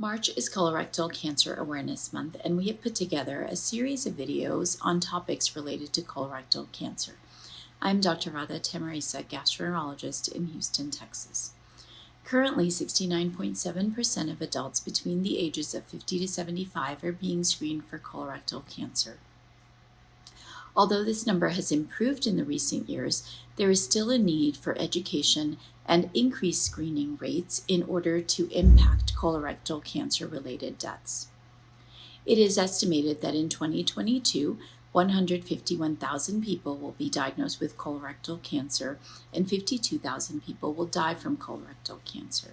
March is Colorectal Cancer Awareness Month, and we have put together a series of videos on topics related to colorectal cancer. I'm Dr. Radha Tamarisa, gastroenterologist in Houston, Texas. Currently, 69.7% of adults between the ages of 50 to 75 are being screened for colorectal cancer. Although this number has improved in the recent years, there is still a need for education and increased screening rates in order to impact colorectal cancer-related deaths. It is estimated that in 2022, 151,000 people will be diagnosed with colorectal cancer and 52,000 people will die from colorectal cancer.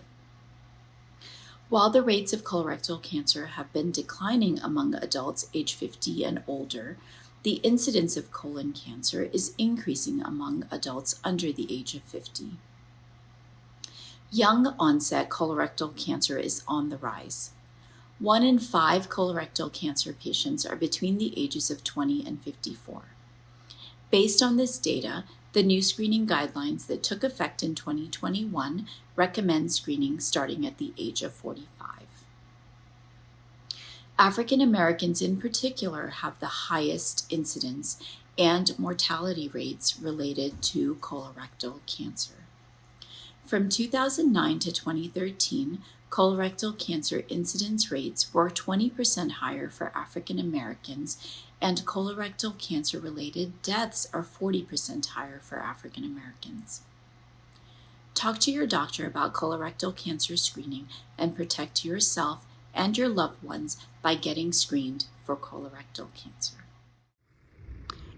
While the rates of colorectal cancer have been declining among adults age 50 and older, the incidence of colon cancer is increasing among adults under the age of 50. Young onset colorectal cancer is on the rise. 1 in 5 colorectal cancer patients are between the ages of 20 and 54. Based on this data, the new screening guidelines that took effect in 2021 recommend screening starting at the age of 45. African Americans in particular have the highest incidence and mortality rates related to colorectal cancer. From 2009 to 2013, colorectal cancer incidence rates were 20% higher for African Americans, and colorectal cancer-related deaths are 40% higher for African Americans. Talk to your doctor about colorectal cancer screening and protect yourself and your loved ones by getting screened for colorectal cancer.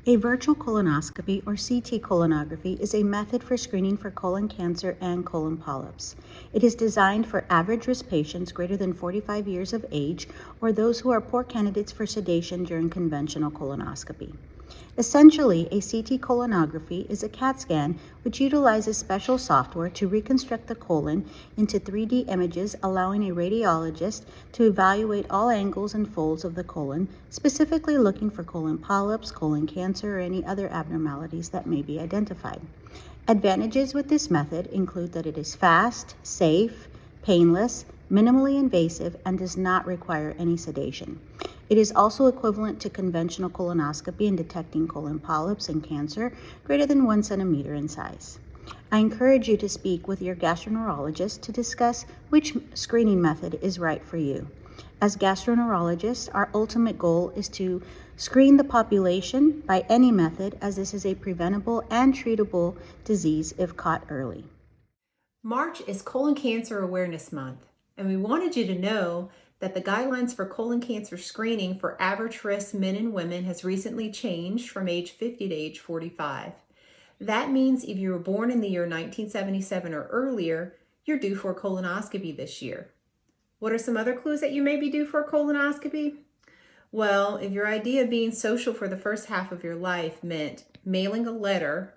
A virtual colonoscopy or CT colonography is a method for screening for colon cancer and colon polyps. It is designed for average-risk patients greater than 45 years of age or those who are poor candidates for sedation during conventional colonoscopy. Essentially, a CT colonography is a CAT scan which utilizes special software to reconstruct the colon into 3D images, allowing a radiologist to evaluate all angles and folds of the colon, specifically looking for colon polyps, colon cancer, or any other abnormalities that may be identified. Advantages with this method include that it is fast, safe, painless, minimally invasive, and does not require any sedation. It is also equivalent to conventional colonoscopy in detecting colon polyps and cancer greater than 1 centimeter in size. I encourage you to speak with your gastroenterologist to discuss which screening method is right for you. As gastroenterologists, our ultimate goal is to screen the population by any method, as this is a preventable and treatable disease if caught early. March is Colon Cancer Awareness Month, and we wanted you to know that the guidelines for colon cancer screening for average risk men and women has recently changed from age 50 to age 45. That means if you were born in the year 1977 or earlier, you're due for a colonoscopy this year. What are some other clues that you may be due for a colonoscopy? Well, if your idea of being social for the first half of your life meant mailing a letter,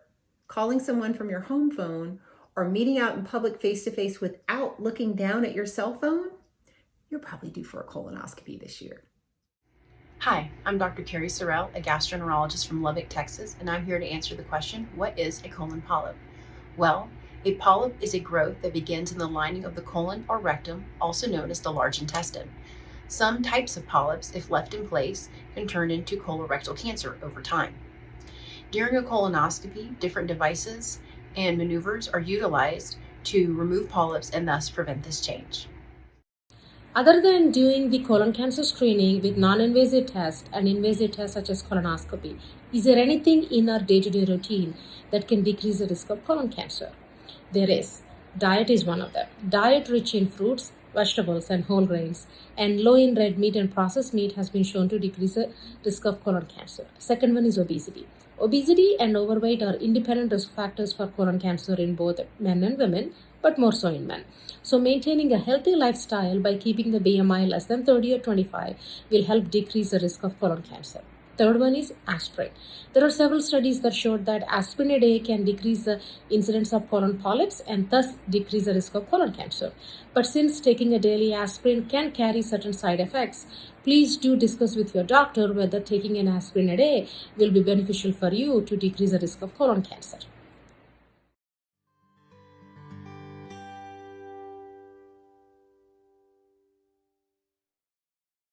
calling someone from your home phone, or meeting out in public face-to-face without looking down at your cell phone, you're probably due for a colonoscopy this year. Hi, I'm Dr. Terry Sorrell, a gastroenterologist from Lubbock, Texas, and I'm here to answer the question, what is a colon polyp? Well, a polyp is a growth that begins in the lining of the colon or rectum, also known as the large intestine. Some types of polyps, if left in place, can turn into colorectal cancer over time. During a colonoscopy, different devices and maneuvers are utilized to remove polyps and thus prevent this change. Other than doing the colon cancer screening with non-invasive tests and invasive tests such as colonoscopy, is there anything in our day-to-day routine that can decrease the risk of colon cancer? There is. Diet is one of them. Diet rich in fruits, vegetables, and whole grains, and low in red meat and processed meat has been shown to decrease the risk of colon cancer. Second one is obesity. Obesity and overweight are independent risk factors for colon cancer in both men and women, but more so in men. So maintaining a healthy lifestyle by keeping the BMI less than 30 or 25 will help decrease the risk of colon cancer. Third one is aspirin. There are several studies that showed that aspirin a day can decrease the incidence of colon polyps and thus decrease the risk of colon cancer. But since taking a daily aspirin can carry certain side effects, please do discuss with your doctor whether taking an aspirin a day will be beneficial for you to decrease the risk of colon cancer.